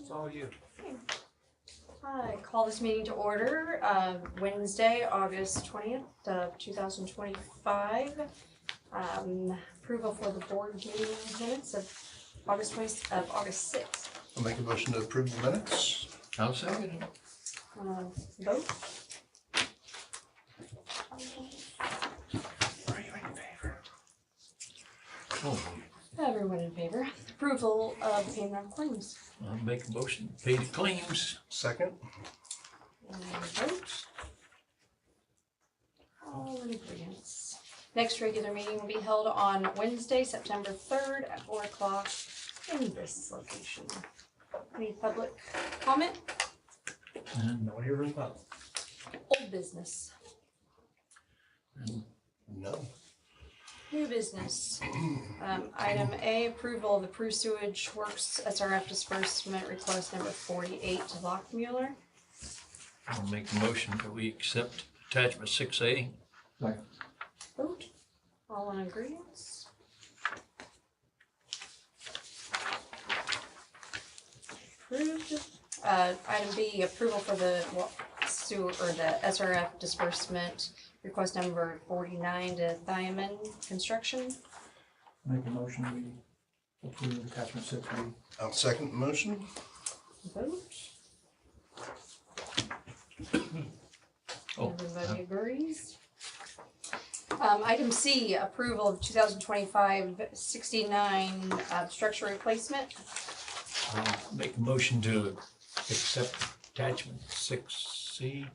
It's all you. I call this meeting to order, Wednesday, August 20th of 2025. Approval for the board meeting minutes of August 6th. I'll make a motion to approve the minutes. I'll second it. Vote. Are you in favor? Oh, Everyone in favor. Approval of payment of claims. I'll make a motion to pay the claims. Second. And vote. All in agreement. Next regular meeting will be held on Wednesday, September 3rd at 4 o'clock in this location. Any public comment? And No one here from the public. Old business. No. New business. Item A, approval of the Peru Sewage Works SRF disbursement request number 48 to Lockmuller. I'll make a motion that we accept attachment 6A. Vote. All in agreement? Approved. Item B, approval for the sewer or the SRF disbursement request number 49 to Thiaman Construction. Make a motion, we approve attachment 6B. I'll second the motion. Vote. Oh, Everybody agrees. Item C, approval of 2025-69 structure replacement. I'll make a motion to accept attachment 6C.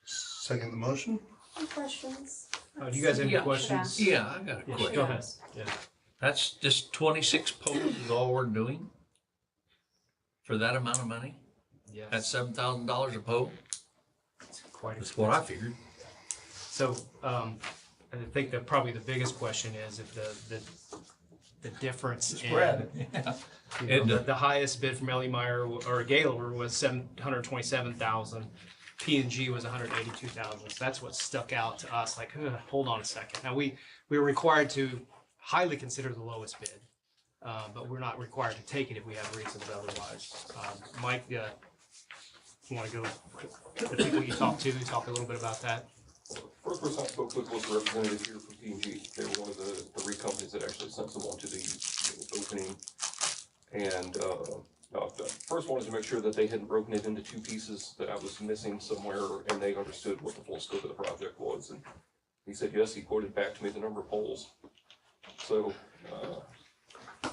Second the motion. Any questions? Do you guys have any Yeah. questions? Yeah, I got a Yes, question. go ahead. Yeah. That's just 26 poles is all we're doing for that amount of money? Yes. That's $7,000 a pole? Quite That's what I figured. So, I think that probably the biggest question is if the difference in, Spread. you know, the highest bid from Ellie Meyer or Gaylor was $727,000. P&G was $182,000. So that's what stuck out to us. Like, hold on a second. Now we were required to highly consider the lowest bid, but we're not required to take it if we have reasons otherwise. Mike, you want to go to the people you talked to talk a little bit about that? First person I spoke with was a representative here from P&G. They were one of the three companies that actually sent someone to the opening. And the first one is to make sure that they hadn't broken it into two pieces, that I was missing somewhere, and they understood what the full scope of the project was. And he said yes. He quoted back to me the number of poles. So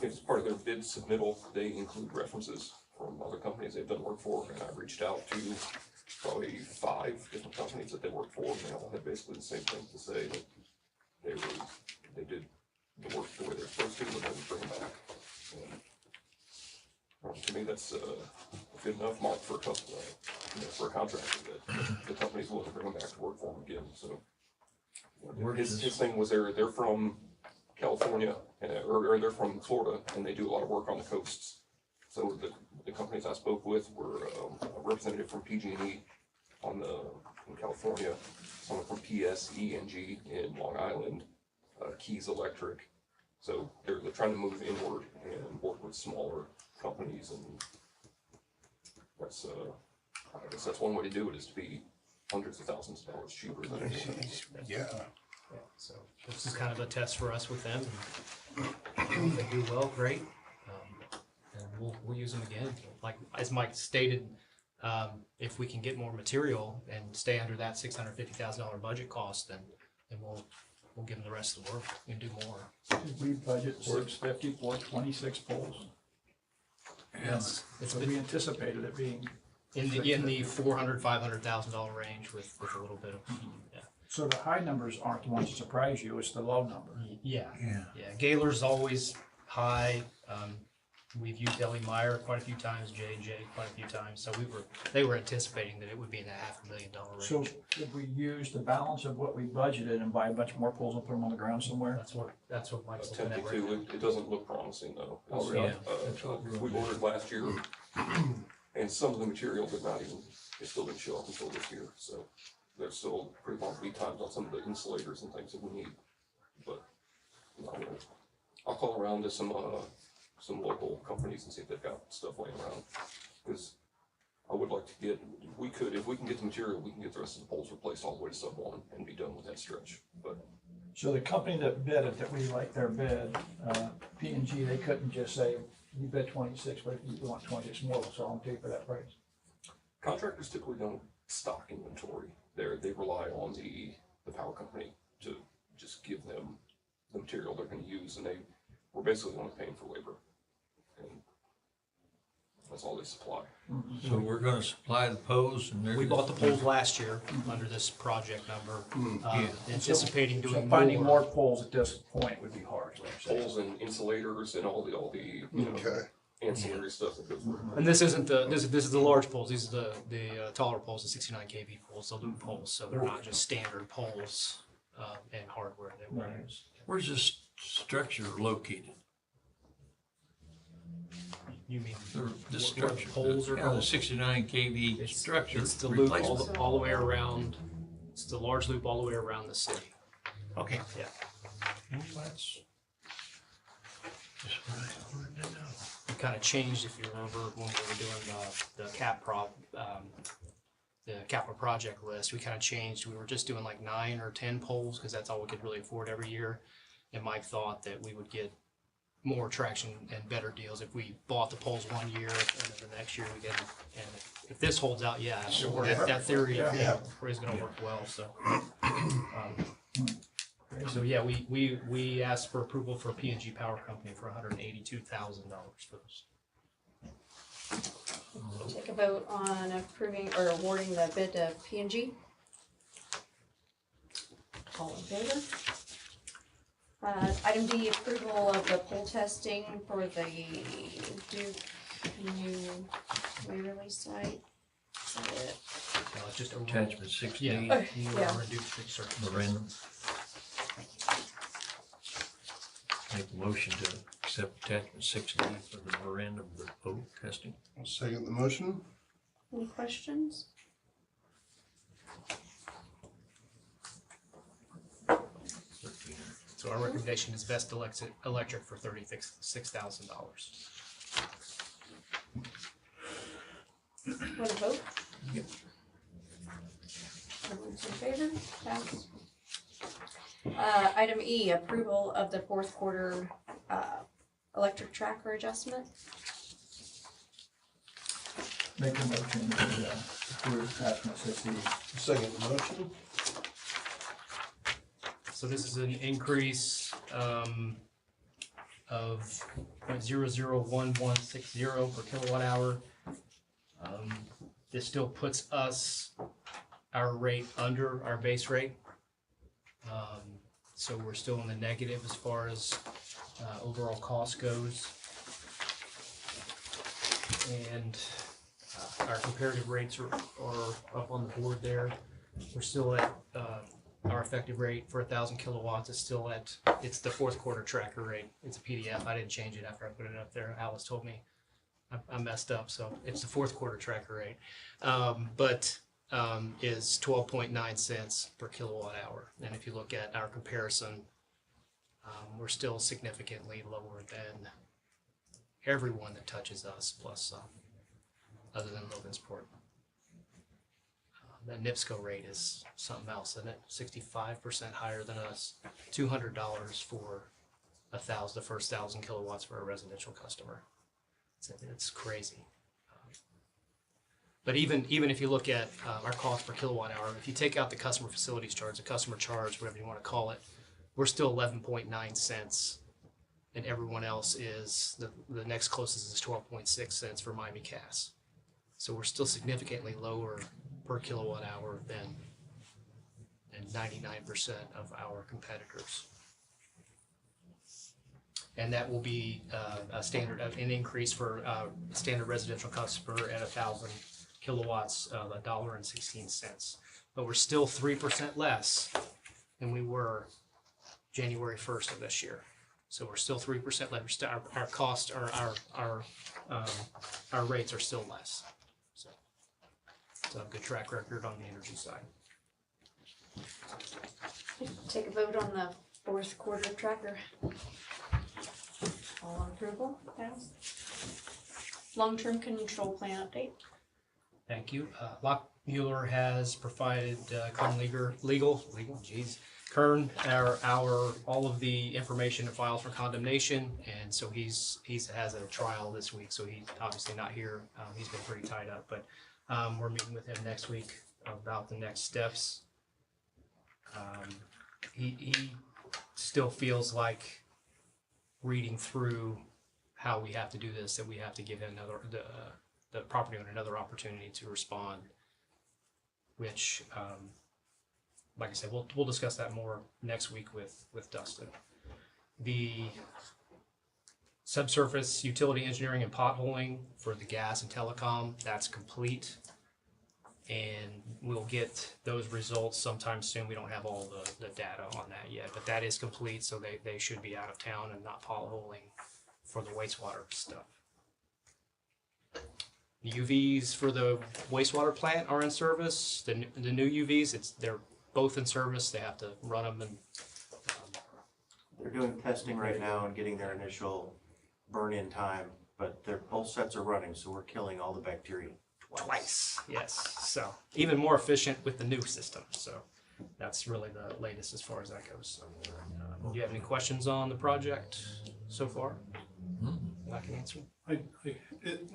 as part of their bid submittal, they include references from other companies they've done work for, and I reached out to probably 5 different companies that they work for, and they all had basically the same thing to say, that they did the work the way they're supposed to, and they would bring them back. And to me, that's a good enough mark for a for a contractor that the company's willing to bring them back to work for them again. So his thing was they're from California, or they're from Florida, and they do a lot of work on the coasts. So the companies I spoke with were a representative from PG&E in California, someone from PSE&G in Long Island, Keys Electric. So they're trying to move inward and work with smaller companies, and that's I guess that's one way to do it, is to be hundreds of thousands of dollars cheaper than anything else. Yeah. So this is kind of a test for us with them. If they do well, great. And we'll use them again. Like as Mike stated, if we can get more material and stay under that $650,000 budget cost, then we'll give them the rest of the work and do more. Did we budget 650 for 26 poles? Yes, So we anticipated it being. in the $400,000-$500,000 range with a little bit of yeah. So the high numbers aren't the ones that surprise you, it's the low number. Yeah. Gaylor's always high. We've used Ellie Meyer quite a few times, J&J quite a few times. So they were anticipating that it would be in the $500,000 range. So did we use the balance of what we budgeted and buy a bunch more poles and put them on the ground somewhere? That's what Mike's looking at right Attempting now. to. It doesn't look promising though. Oh, really? We ordered last year, and some of the material did not even, it still didn't show up until this year. So there's still pretty long lead times on some of the insulators and things that we need. But I'll call around to some local companies and see if they've got stuff laying around. because I would like to get, if we can get the material, we can get the rest of the poles replaced all the way to sub one and be done with that stretch, but. So the company that bid it, that we like their bid, P&G, they couldn't just say, you bid 26, but if you want 26 more, we'll sell them to you for that price. Contractors typically don't stock inventory. They rely on the power company to just give them the material they're gonna use, and we're basically only paying for labor. And that's all they supply. So we're gonna supply the poles and they're. We bought the poles last year under this project number, anticipating So doing finding more more. poles at this point would be hard, is what you're saying. Poles and insulators and all the you know, Okay. ancillary stuff that goes with it. And this isn't this is the large poles. These are the taller poles, the 69 kV poles, the loop poles. So they're not just standard poles and hardware that we use. Where's this structure located? You mean The where the structure? poles are Yeah, the going? 69 kV It's structure. It's the loop replacement. all the way around. It's the large loop all the way around the city. Okay. Yeah. Well, that's just what I wanted to know. We kind of changed, if you remember, when we were doing the capital project list. We kind of changed. We were just doing like 9 or 10 poles because that's all we could really afford every year. And Mike thought that we would get more traction and better deals if we bought the poles one year and then the next year we get. And if this holds out, yeah, that theory Yeah. is going to work well. So. So yeah, we asked for approval for P&G Power Company for $182,000 for this. Take a vote on approving or awarding the bid to P&G. All in favor? Item D, approval of the pole testing for the Duke New Waverly site. Is that it? No, it's just a Attachment 16, Yeah. Yeah. Reduced fixed circuit. memorandum. Make a motion to accept attachment 16 for the memorandum of the pole testing. I'll second the motion. Any questions? So our recommendation is Best Electric for $36,000. Want to vote? Yep. Everyone's in favor? Pass. Item E, approval of the fourth quarter electric tracker adjustment. Make a motion to approve attachment 60. Second the motion. So this is an increase of 0.001160 per kilowatt hour. This still puts our rate under our base rate. So we're still in the negative as far as overall cost goes. And our comparative rates are up on the board there. We're still at our effective rate for 1,000 kilowatts is still it's the fourth quarter tracker rate. It's a PDF. I didn't change it after I put it up there. Alice told me I messed up, so it's the fourth quarter tracker rate. Is 12.9 cents per kilowatt hour. And if you look at our comparison, we're still significantly lower than everyone that touches us, plus other than Logansport. The NIPSCO rate is something else, isn't it? 65% higher than us. $200 for the first 1,000 kilowatts for a residential customer. It's crazy. But even if you look at our cost per kilowatt hour, if you take out the customer facilities charge, the customer charge, whatever you want to call it, we're still 11.9 cents, and everyone else is the next closest is 12.6 cents for Miami Cass. So we're still significantly lower per kilowatt hour than 99% of our competitors. And that will be an increase for a standard residential customer at 1,000 kilowatts, $1.16. But we're still 3% less than we were January 1st of this year. So we're still 3% less. Our costs our rates are still less. So a good track record on the energy side. Take a vote on the fourth quarter tracker. All in approval? Pass. Long-term control plan update. Thank you. Lock Mueller has provided Kern all of the information and files for condemnation, and so he's has a trial this week, so he's obviously not here. He's been pretty tied up, but we're meeting with him next week about the next steps. He still feels like, reading through how we have to do this, that we have to give him the property owner another opportunity to respond, which, like I said, we'll discuss that more next week with Dustin. The subsurface utility engineering and potholing for the gas and telecom, that's complete. And we'll get those results sometime soon. We don't have all the data on that yet, but that is complete, so they should be out of town and not potholing for the wastewater stuff. The UVs for the wastewater plant are in service. The new UVs, they're both in service. They have to run them, and they're doing testing right now and getting their initial burn-in time, but both sets are running, so we're killing all the bacteria twice. Yes, so even more efficient with the new system. So that's really the latest as far as that goes. So, do you have any questions on the project so far? I can answer.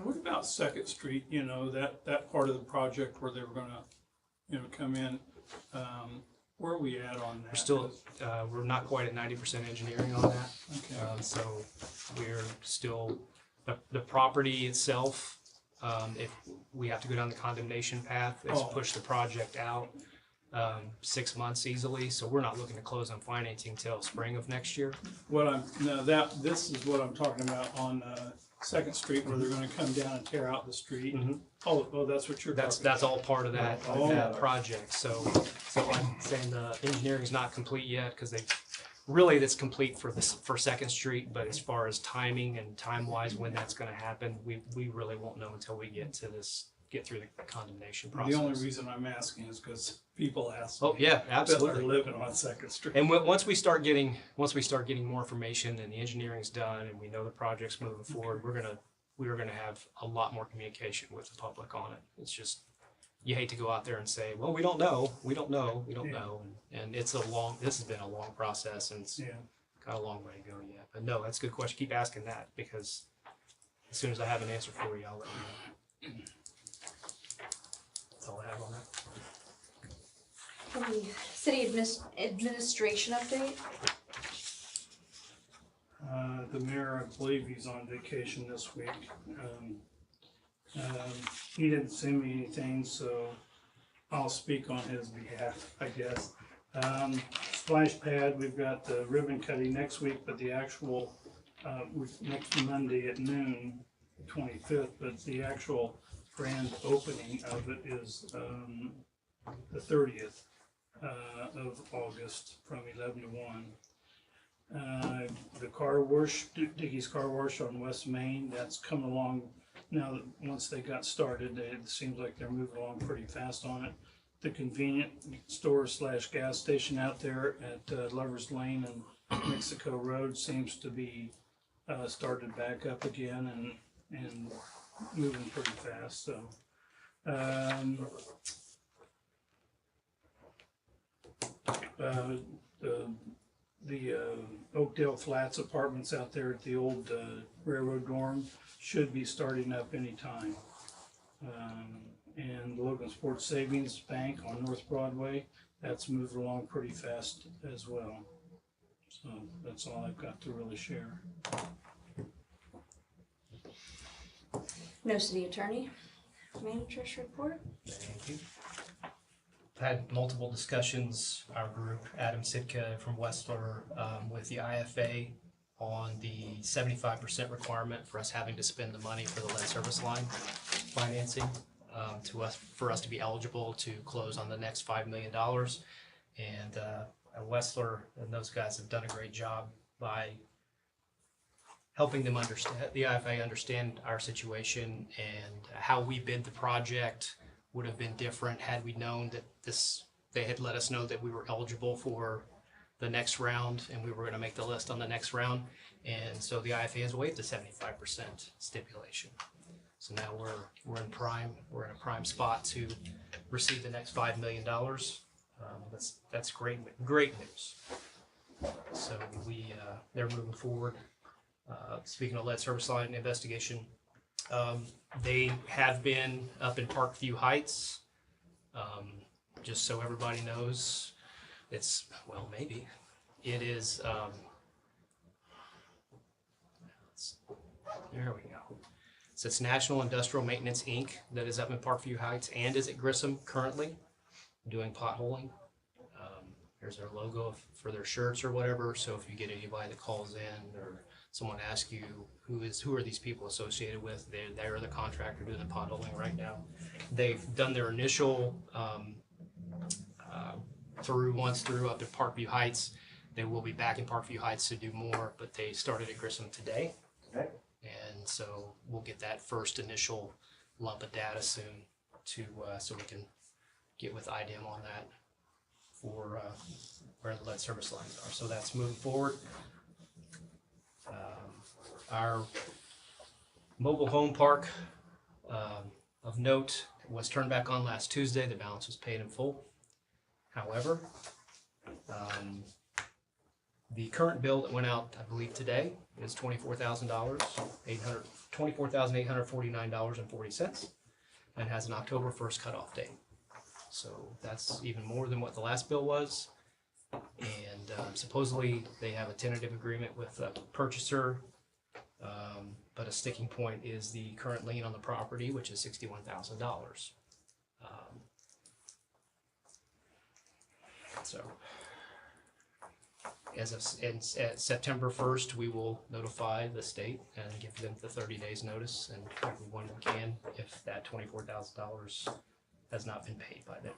What about Second Street? You know, that part of the project where they were gonna, come in. Where are we at on that? We're still, we're not quite at 90% engineering on that. Okay. So we're still, the property itself, if we have to go down the condemnation path, it's pushed the project out 6 months easily. So we're not looking to close on financing till spring of next year. This is what I'm talking about on Second Street, where they're gonna come down and tear out the street. Mm-hmm. Oh, that's what you're talking about. That's all part of that, Oh. project. So I'm saying the engineering's not complete yet, because that's complete for Second Street, but as far as timing and time-wise when that's gonna happen, we really won't know until we get through the condemnation process. The only reason I'm asking is because people ask. Oh, yeah, That absolutely. are living on Second Street. And once we start getting more information and the engineering's done and we know the project's moving forward, we're gonna have a lot more communication with the public on it. It's just, you hate to go out there and say, well, we don't know. And this has been a long process, and it's got a long way to go yet. But no, that's a good question. Keep asking that, because as soon as I have an answer for you, I'll let you know. That's all I have on that. The city administration update. The mayor, I believe he's on vacation this week. He didn't send me anything, so I'll speak on his behalf, I guess. Splash pad, we've got the ribbon cutting next week, but the actual, next Monday at noon, 25th, but the actual grand opening of it is the 30th of August from 11 to 1. The car wash, Dickey's Car Wash on West Main, that's coming along now. That once they got started, it seems like they're moving along pretty fast on it. The convenient store / gas station out there at Lovers Lane and Mexico Road seems to be started back up again and moving pretty fast. So the Oakdale Flats apartments out there at the old railroad dorm should be starting up anytime. And the Logan Sports Savings Bank on North Broadway, that's moved along pretty fast as well. So that's all I've got to really share. No city attorney. Manager's report. Thank you. Had multiple discussions, our group, Adam Sitka from Westler, with the IFA on the 75% requirement for us having to spend the money for the lead service line financing for us to be eligible to close on the next $5 million. And Westler and those guys have done a great job by helping them understand, the IFA understand our situation and how we bid the project would have been different had we known that they had let us know that we were eligible for the next round and we were going to make the list on the next round. And so the IFA has waived the 75% stipulation. So now we're in a prime spot to receive the next $5 million. That's great news. So they're moving forward. Speaking of lead service line investigation, they have been up in Parkview Heights. Just so everybody knows, maybe it is. There we go. So it's National Industrial Maintenance Inc. that is up in Parkview Heights and is at Grissom currently doing potholing. Here's their logo for their shirts or whatever. So if you get anybody that calls in or someone asks you who are these people associated with, they're the contractor doing the potholing right now. They've done their initial through up at Parkview Heights. They will be back in Parkview Heights to do more, but they started at Grissom today. Okay. And so we'll get that first initial lump of data soon so we can get with IDEM on that for where the lead service lines are. So that's moving forward. Our mobile home park of note was turned back on last Tuesday. The balance was paid in full. However, the current bill that went out, I believe today, is $24,000, $24,849.40, and has an October 1st cutoff date. So that's even more than what the last bill was. And supposedly they have a tentative agreement with the purchaser, but a sticking point is the current lien on the property, which is $61,000. So as of at September 1st, we will notify the state and give them the 30 days notice, and everyone can if that $24,000 has not been paid by them.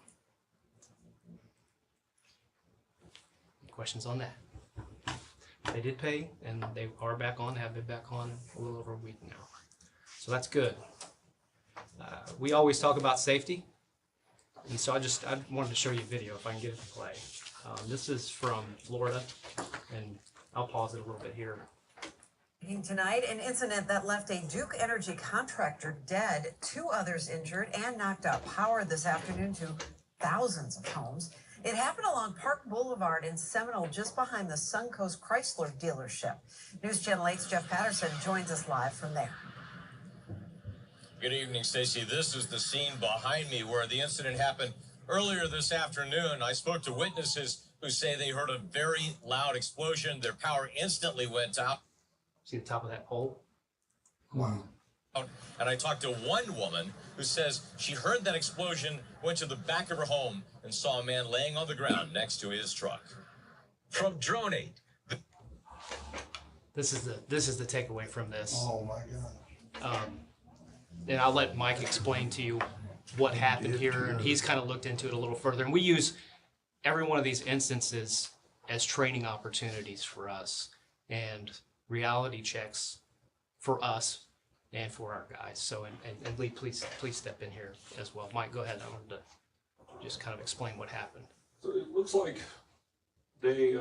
Any questions on that? They did pay, and they are back on, have been back on a little over a week now. So that's good. We always talk about safety, and so I wanted to show you a video if I can get it to play. This is from Florida, and I'll pause it a little bit here. Tonight, an incident that left a Duke Energy contractor dead, 2 others injured, and knocked out power this afternoon to thousands of homes. It happened along Park Boulevard in Seminole, just behind the Suncoast Chrysler dealership. News Channel 8's Jeff Patterson joins us live from there. Good evening, Stacy. This is the scene behind me where the incident happened earlier this afternoon. I spoke to witnesses who say they heard a very loud explosion. Their power instantly went out. See the top of that pole? Wow. And I talked to one woman who says she heard that explosion, went to the back of her home, and saw a man laying on the ground next to his truck. From Drone 8. This is the takeaway from this. Oh my God. And I'll let Mike explain to you what happened here, and he's kind of looked into it a little further. And we use every one of these instances as training opportunities for us and reality checks for us and for our guys. So, and Lee, please step in here as well. Mike, go ahead. I wanted to just kind of explain what happened. So it looks like they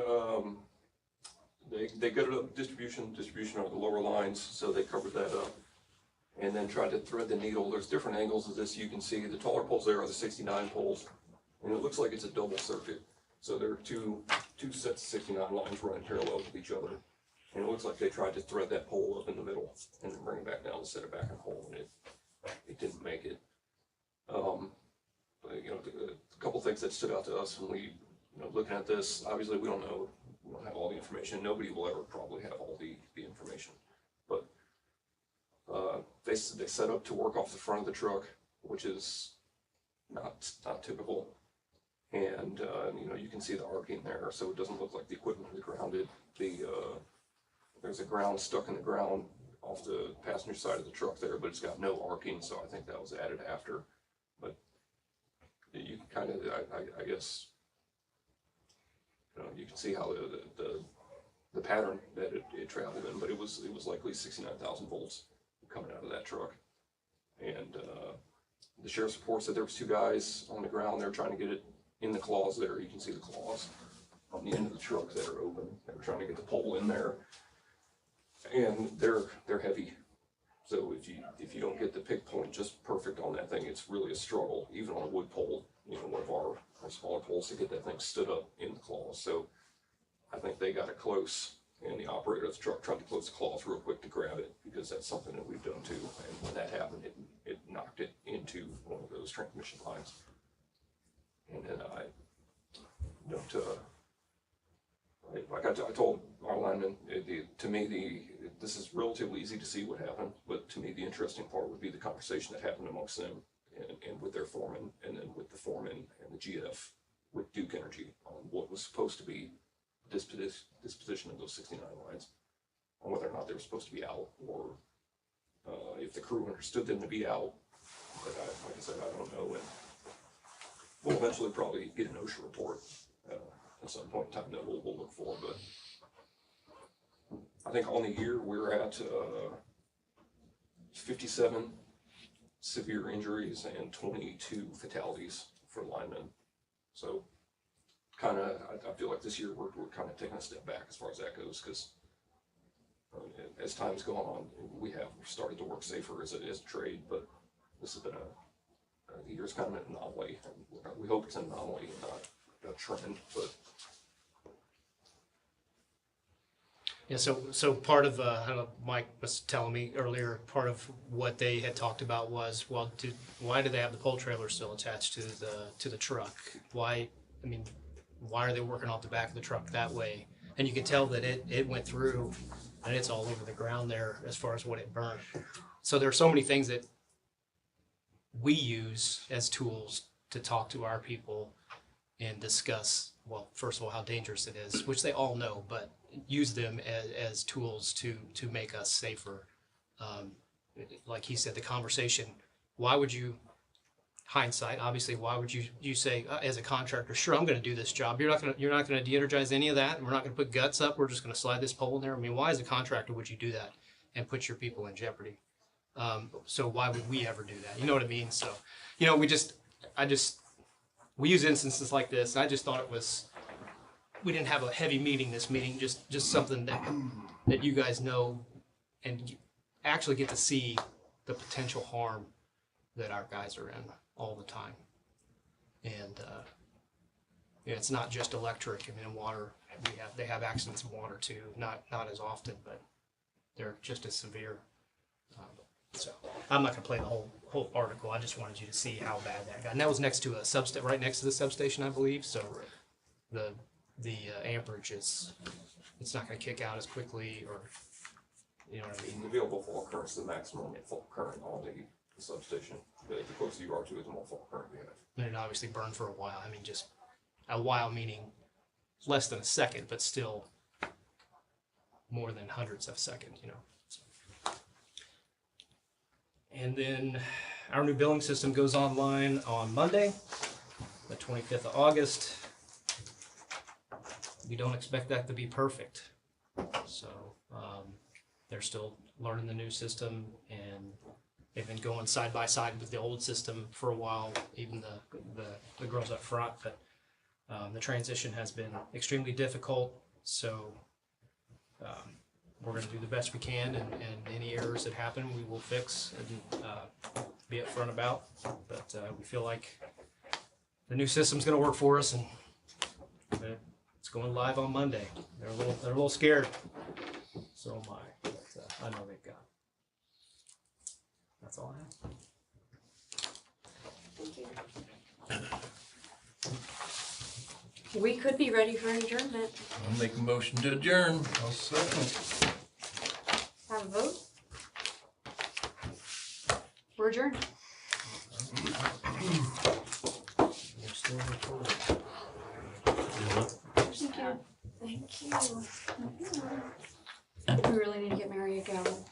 gutted up distribution of the lower lines, so they covered that up and then tried to thread the needle. There's different angles of this. You can see the taller poles there are the 69 poles, and it looks like it's a double circuit. So there are two sets of 69 lines running parallel with each other. And it looks like they tried to thread that pole up in the middle and then bring it back down to set it back in a hole, and it didn't make it. But, you know, a couple things that stood out to us when we, looking at this, obviously we don't know, we don't have all the information. Nobody will ever probably have all the information. But they set up to work off the front of the truck, which is not typical. And, you can see the arcing there, so it doesn't look like the equipment is grounded. There's a ground stuck in the ground off the passenger side of the truck there, but it's got no arcing, so I think that was added after. But you can kind of, I guess, you can see how the pattern that it traveled in, but it was likely 69,000 volts coming out of that truck. And the sheriff's report said there was 2 guys on the ground. They were trying to get it in the claws there. You can see the claws on the end of the truck that are open. They were trying to get the pole in there. And they're heavy, So if you don't get the pick point just perfect on that thing, it's really a struggle, even on a wood pole, one of our smaller poles, to get that thing stood up in the claws. So I think they got it close, and the operator of the truck tried to close the claws real quick to grab it, because that's something that we've done too. And when that happened, it knocked it into one of those transmission lines. And then I told our lineman, to me, this is relatively easy to see what happened, but to me, the interesting part would be the conversation that happened amongst them and with their foreman, and then with the foreman and the GF with Duke Energy on what was supposed to be disposition of those 69 lines, on whether or not they were supposed to be out, or if the crew understood them to be out. But like I said, I don't know, and we'll eventually probably get an OSHA report at some point in time that we'll look for. But I think on the year we're at 57 severe injuries and 22 fatalities for linemen. So I feel like this year we're kind of taking a step back as far as that goes, because as time's gone on, we have started to work safer as a trade, but this has been the year's kind of an anomaly, and we hope it's an anomaly and not a trend. But yeah, so part of I don't know, Mike was telling me earlier, part of what they had talked about was, well, why do they have the pole trailer still attached to the truck? Why are they working off the back of the truck that way? And you can tell that it went through, and it's all over the ground there as far as what it burned. So there are so many things that we use as tools to talk to our people and discuss, well, first of all, how dangerous it is, which they all know, but use them as tools to make us safer. Like he said, the conversation, why would you, hindsight, obviously, why would you say, as a contractor, sure, I'm going to do this job. You're not going to de-energize any of that, and we're not going to put guts up. We're just going to slide this pole in there. I mean, why as a contractor would you do that and put your people in jeopardy? So why would we ever do that? You know what I mean? So, we use instances like this. I just thought we didn't have a heavy meeting this meeting, just something that you guys know and actually get to see the potential harm that our guys are in all the time. And it's not just electric. I mean, in water, they have accidents in water too. Not as often, but they're just as severe. So I'm not gonna play the whole article. I just wanted you to see how bad that got. And that was next to a right next to the substation, I believe. So the amperage it's not gonna kick out as quickly, or you know what I mean. The available fault current is the maximum fault current on the substation. The closer you are to it, the more fault current we have. And it obviously burned for a while. I mean, just a while meaning less than a second, but still more than hundreds of seconds, you know. So. And then our new billing system goes online on Monday, the 25th of August. We don't expect that to be perfect. So they're still learning the new system, and they've been going side by side with the old system for a while, even the girls up front. But the transition has been extremely difficult. So we're going to do the best we can, and any errors that happen, we will fix and be upfront about. But we feel like the new system's going to work for us, and it's going live on Monday. They're a little scared. So am I. But I know they've got it. That's all I have. We could be ready for adjournment. I'll make a motion to adjourn. I'll second. Have a vote. We're adjourned. We're still recording. Thank you. Thank you. We really need to get Mary a gavel.